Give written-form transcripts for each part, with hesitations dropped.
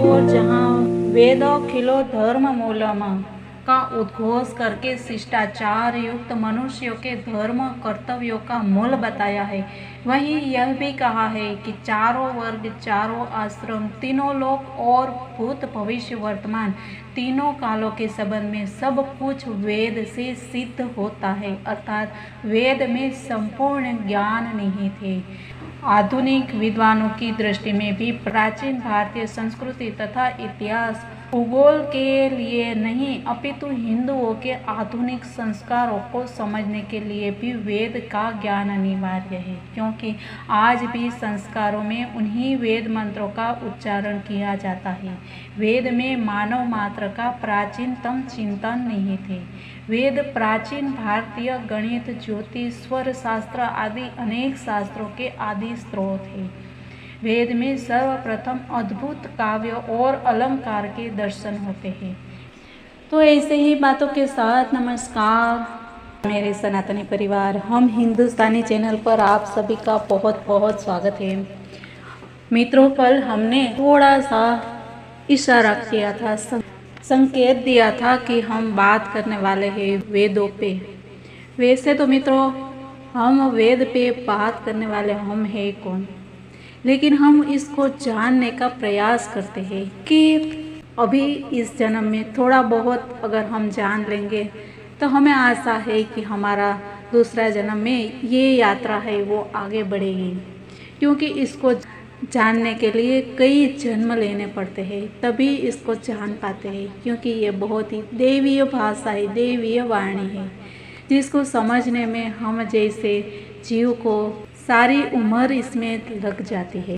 और जहाँ वेदों खिलो धर्म मूलम का उद्घोष करके शिष्टाचार युक्त मनुष्यों के धर्म कर्तव्यों का मूल बताया है, वहीं यह भी कहा है कि चारों वर्ग, चारों आश्रम, तीनों लोक और भूत भविष्य वर्तमान तीनों कालों के संबंध में सब कुछ वेद से सिद्ध होता है, अर्थात वेद में संपूर्ण ज्ञान निहित है। आधुनिक विद्वानों की दृष्टि में भी प्राचीन भारतीय संस्कृति तथा इतिहास भूगोल के लिए नहीं अपितु हिंदुओं के आधुनिक संस्कारों को समझने के लिए भी वेद का ज्ञान अनिवार्य है, क्योंकि आज भी संस्कारों में उन्हीं वेद मंत्रों का उच्चारण किया जाता है। वेद में मानव मात्र का प्राचीनतम चिंतन निहित है। वेद प्राचीन भारतीय गणित, ज्योतिष, स्वर शास्त्र आदि अनेक शास्त्रों के आदि स्रोत है। वेद में सर्वप्रथम अद्भुत काव्य और अलंकार के दर्शन होते हैं। तो ऐसे ही बातों के साथ नमस्कार मेरे सनातनी परिवार, हम हिंदुस्तानी चैनल पर आप सभी का बहुत बहुत स्वागत है। मित्रों, कल हमने थोड़ा सा इशारा किया था, संकेत दिया था कि हम बात करने वाले हैं वेदों पे। वैसे तो मित्रों, हम वेद पे बात करने वाले हम हैं कौन, लेकिन हम इसको जानने का प्रयास करते हैं कि अभी इस जन्म में थोड़ा बहुत अगर हम जान लेंगे तो हमें आशा है कि हमारा दूसरा जन्म में ये यात्रा है वो आगे बढ़ेगी, क्योंकि इसको जानने के लिए कई जन्म लेने पड़ते हैं, तभी इसको जान पाते हैं, क्योंकि ये बहुत ही दैवीय भाषा है, दैवीय वाणी है, जिसको समझने में हम जैसे जीव को सारी उम्र इसमें लग जाती है।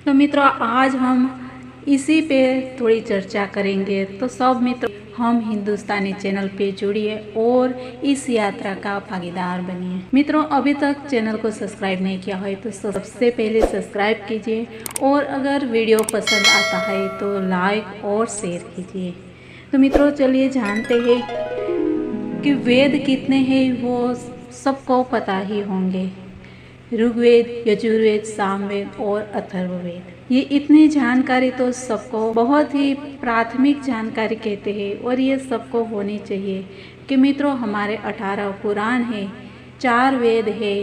तो मित्रों, आज हम इसी पे थोड़ी चर्चा करेंगे। तो सब मित्र हम हिंदुस्तानी चैनल पे जुड़िए और इस यात्रा का भागीदार बनिए। मित्रों, अभी तक चैनल को सब्सक्राइब नहीं किया है तो सबसे पहले सब्सक्राइब कीजिए, और अगर वीडियो पसंद आता है तो लाइक और शेयर कीजिए। तो मित्रों, चलिए जानते हैं कि वेद कितने हैं, वो सबको पता ही होंगे। ऋग्वेद, यजुर्वेद, सामवेद और अथर्ववेद, ये इतनी जानकारी तो सबको बहुत ही प्राथमिक जानकारी कहते हैं, और ये सबको होनी चाहिए कि मित्रों हमारे 18 पुराण हैं, 4 वेद है,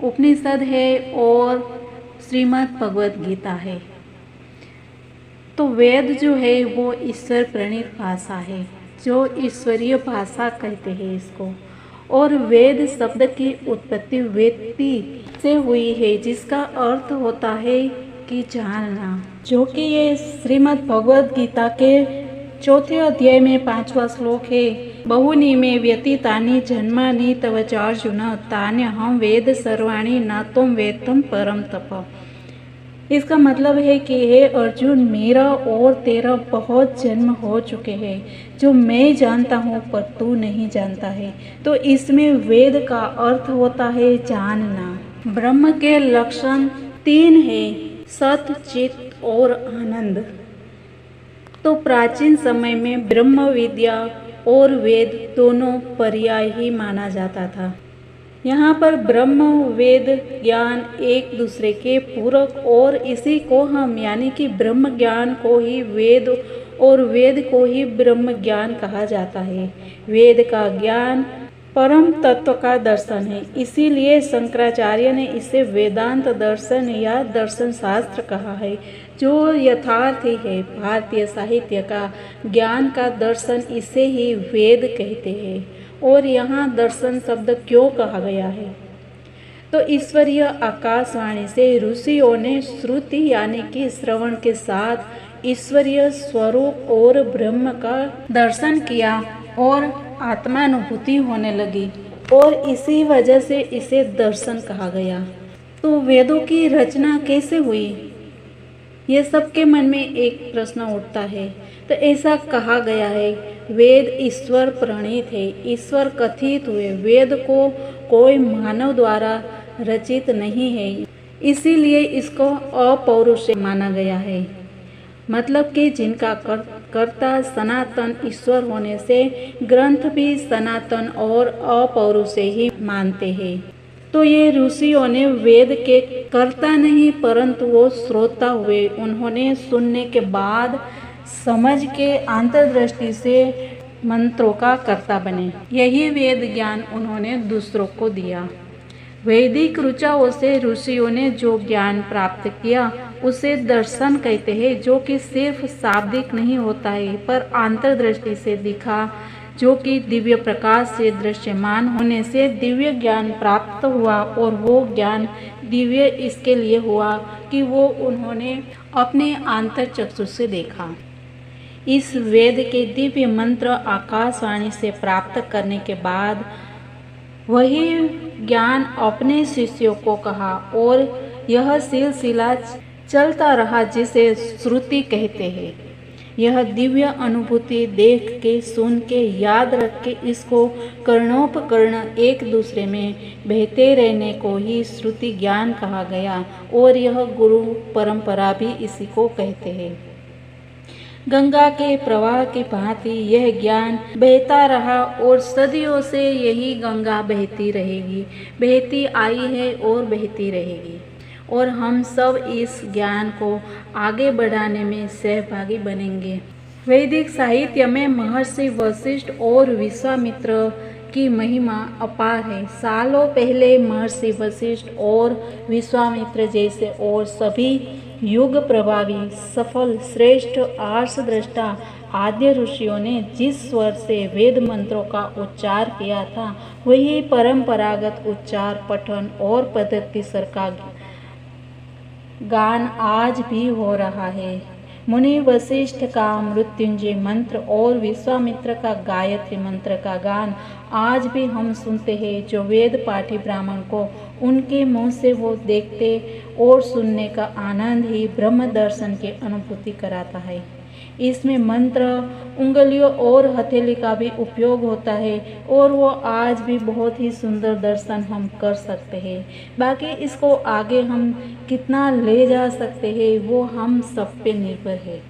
उपनिषद है और श्रीमद् भगवद गीता है। तो वेद जो है वो ईश्वर प्रणीत भाषा है, जो ईश्वरीय भाषा कहते हैं इसको। और वेद शब्द की उत्पत्ति वेत्ति से हुई है, जिसका अर्थ होता है कि जानना, जो कि ये श्रीमद् भगवद गीता के 4 अध्याय में 5वां श्लोक है। बहुनी में व्यतीतानि जन्मानि तव चार्जुन तान्यहं वेद सर्वाणि न त्वं वेत्तं परम तप। इसका मतलब है कि हे अर्जुन, मेरा और तेरा बहुत जन्म हो चुके हैं, जो मैं जानता हूँ पर तू नहीं जानता है। तो इसमें वेद का अर्थ होता है जानना। ब्रह्म के लक्षण 3 हैं, सत, चित और आनंद। तो प्राचीन समय में ब्रह्म विद्या और वेद दोनों पर्याय ही माना जाता था। यहाँ पर ब्रह्म वेद ज्ञान एक दूसरे के पूरक, और इसी को हम यानी कि ब्रह्म ज्ञान को ही वेद और वेद को ही ब्रह्म ज्ञान कहा जाता है। वेद का ज्ञान परम तत्व का दर्शन है, इसीलिए शंकराचार्य ने इसे वेदांत दर्शन या दर्शन शास्त्र कहा है, जो यथार्थ ही है। भारतीय साहित्य का ज्ञान का दर्शन इसे ही वेद कहते हैं। और यहाँ दर्शन शब्द क्यों कहा गया है? तो ईश्वरीय आकाशवाणी से ऋषियों ने श्रुति यानी कि श्रवण के साथ ईश्वरीय स्वरूप और ब्रह्म का दर्शन किया और आत्मानुभूति होने लगी, और इसी वजह से इसे दर्शन कहा गया। तो वेदों की रचना कैसे हुई, ये सबके मन में एक प्रश्न उठता है। तो ऐसा कहा गया है, वेद ईश्वर प्रणीत है, ईश्वर कथित हुए, वेद को कोई मानव द्वारा रचित नहीं है, इसीलिए इसको अपौरुषेय माना गया है। मतलब कि जिनका कर्ता सनातन ईश्वर होने से ग्रंथ भी सनातन और अपौरुषेय ही मानते हैं। तो ये ऋषियों ने वेद के कर्ता नहीं परंतु वो श्रोता हुए। उन्होंने सुनने के बाद समझ के अंतर्दृष्टि से मंत्रों का कर्ता बने। यही वेद ज्ञान उन्होंने दूसरों को दिया। वैदिक ऋचाओं से ऋषियों ने जो ज्ञान प्राप्त किया उसे दर्शन कहते हैं, जो कि सिर्फ शाब्दिक नहीं होता है पर अंतर्दृष्टि से दिखा, जो कि दिव्य प्रकाश से दृश्यमान होने से दिव्य ज्ञान प्राप्त हुआ। और वो ज्ञान दिव्य इसके लिए हुआ कि वो उन्होंने अपने आंतर चक्षु से देखा। इस वेद के दिव्य मंत्र आकाशवाणी से प्राप्त करने के बाद वही ज्ञान अपने शिष्यों को कहा और यह सिलसिला चलता रहा जिसे श्रुति कहते हैं। यह दिव्य अनुभूति देख के, सुन के, याद रख के, इसको कर्णोपकर्ण एक दूसरे में बहते रहने को ही श्रुति ज्ञान कहा गया और यह गुरु परंपरा भी इसी को कहते हैं। गंगा के प्रवाह की भांति यह ज्ञान बहता रहा और सदियों से यही गंगा बहती रहेगी, बहती आई है और बहती रहेगी। और हम सब इस ज्ञान को आगे बढ़ाने में सहभागी बनेंगे। वैदिक साहित्य में महर्षि वशिष्ठ और विश्वामित्र की महिमा अपार है। सालों पहले महर्षि वशिष्ठ और विश्वामित्र जैसे और सभी युग प्रभावी, सफल, श्रेष्ठ आर्षदृष्टा आद्य ऋषियों ने जिस स्वर से वेद मंत्रों का उच्चार किया था, वही परंपरागत उच्चार, पठन और पद्धतिसर का गान आज भी हो रहा है। मुनि वशिष्ठ का मृत्युंजय मंत्र और विश्वामित्र का गायत्री मंत्र का गान आज भी हम सुनते हैं, जो वेद पाठी ब्राह्मण को उनके मुंह से वो देखते और सुनने का आनंद ही ब्रह्म दर्शन की अनुभूति कराता है। इसमें मंत्र, उंगलियों और हथेली का भी उपयोग होता है और वो आज भी बहुत ही सुंदर दर्शन हम कर सकते हैं। बाकी इसको आगे हम कितना ले जा सकते हैं वो हम सब पे निर्भर है।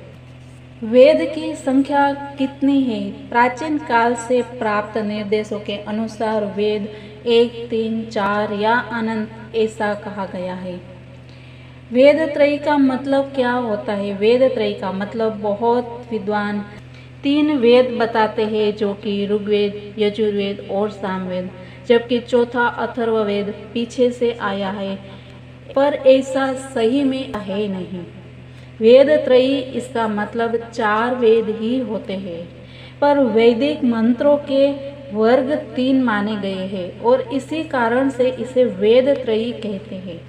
वेद की संख्या कितनी है? प्राचीन काल से प्राप्त निर्देशों के अनुसार वेद 1, 3, 4 या अनंत ऐसा कहा गया है। वेद त्रयी का मतलब क्या होता है? वेद त्रयी का मतलब बहुत विद्वान 3 वेद बताते हैं, जो कि ऋग्वेद, यजुर्वेद और सामवेद, जबकि चौथा अथर्ववेद पीछे से आया है, पर ऐसा सही में है नहीं। वेद त्रयी इसका मतलब 4 वेद ही होते हैं, पर वैदिक मंत्रों के वर्ग 3 माने गए हैं और इसी कारण से इसे वेद त्रयी कहते हैं।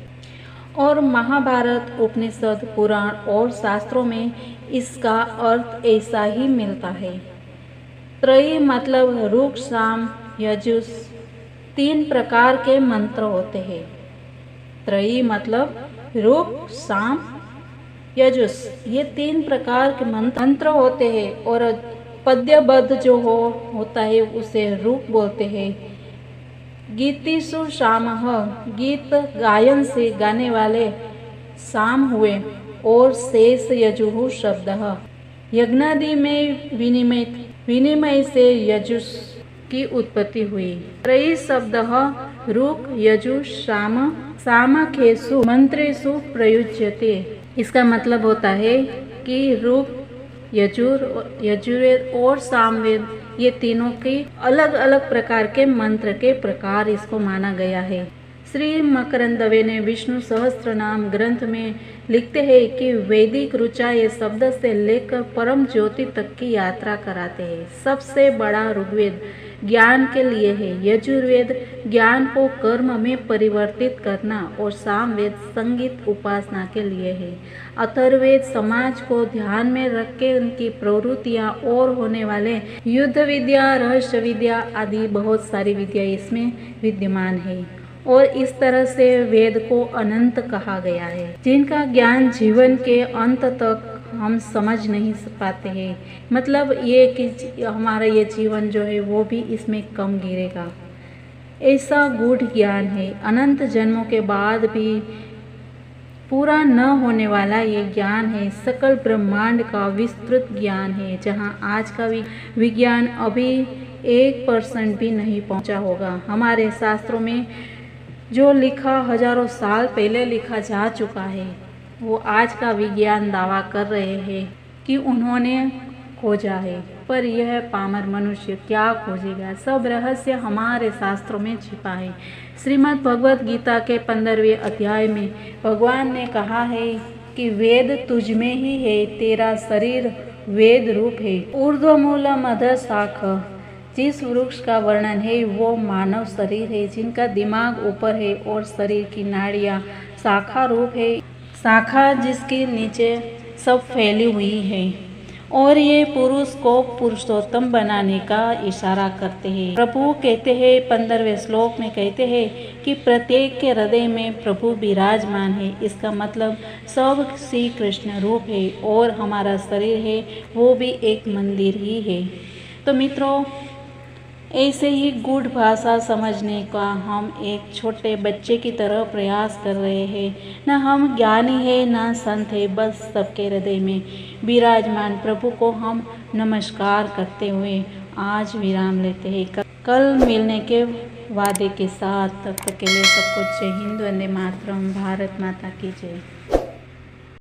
और महाभारत, उपनिषद, पुराण और शास्त्रों में इसका अर्थ ऐसा ही मिलता है। त्रयी मतलब ऋक्, साम, यजुस 3 प्रकार के मंत्र होते हैं। त्रयी मतलब ऋक्, साम, यजुस ये 3 प्रकार के मंत्र होते हैं और पद्यबद्ध जो होता है उसे ऋक् बोलते हैं। गीतिषु सामः गीत गायन से गाने वाले साम हुए और शेष यजुः शब्दः यज्ञादि में विनिमय से यजुष की उत्पत्ति हुई। त्रयी शब्दः ऋक्, यजुः, साम, सामखेषु मंत्रेषु प्रयुज्यते। इसका मतलब होता है कि ऋक्, यजुर्वेद और सामवेद ये तीनों के अलग अलग प्रकार के मंत्र के प्रकार इसको माना गया है। श्री मकरंद दवे ने विष्णु सहस्त्रनाम ग्रंथ में लिखते हैं कि वैदिक ऋचा ये शब्द से लेकर परम ज्योति तक की यात्रा कराते हैं। सबसे बड़ा ऋग्वेद ज्ञान के लिए है, यजुर्वेद ज्ञान को कर्म में परिवर्तित करना और सामवेद संगीत उपासना के लिए है। अथर्ववेद समाज को ध्यान में रख के उनकी प्रवृत्तियाँ और होने वाले युद्ध विद्या, रहस्य विद्या आदि बहुत सारी विद्या इसमें विद्यमान है। और इस तरह से वेद को अनंत कहा गया है, जिनका ज्ञान जीवन के अंत तक हम समझ नहीं पाते हैं। मतलब ये कि हमारा ये जीवन जो है वो भी इसमें कम गिरेगा, ऐसा गूढ़ ज्ञान है। अनंत जन्मों के बाद भी पूरा न होने वाला ये ज्ञान है। सकल ब्रह्मांड का विस्तृत ज्ञान है, जहाँ आज का विज्ञान अभी 1% भी नहीं पहुँचा होगा। हमारे शास्त्रों में जो लिखा हजारों साल पहले लिखा जा चुका है, वो आज का विज्ञान दावा कर रहे हैं कि उन्होंने खोजा है, पर यह पामर मनुष्य क्या खोजेगा। सब रहस्य हमारे शास्त्रों में छिपा है। श्रीमद् भगवद गीता के 15वें अध्याय में भगवान ने कहा है कि वेद तुझ में ही है, तेरा शरीर वेद रूप है। ऊर्ध्वमूलम अधः शाखा, जिस वृक्ष का वर्णन है वो मानव शरीर है, जिनका दिमाग ऊपर है और शरीर की नाड़ियाँ शाखा रूप है। शाखा जिसके नीचे सब फैली हुई है, और ये पुरुष को पुरुषोत्तम बनाने का इशारा करते हैं। प्रभु कहते हैं 15वें श्लोक में कहते हैं कि प्रत्येक के हृदय में प्रभु विराजमान है। इसका मतलब सब श्री कृष्ण रूप है और हमारा शरीर है वो भी एक मंदिर ही है। तो मित्रों, ऐसे ही गूढ़ भाषा समझने का हम एक छोटे बच्चे की तरह प्रयास कर रहे हैं। न हम ज्ञानी है न संत है, बस सबके हृदय में विराजमान प्रभु को हम नमस्कार करते हुए आज विराम लेते हैं। कल मिलने के वादे के साथ, तब तक के लिए सबको जय हिंद, वंदे मातरम, भारत माता की जय।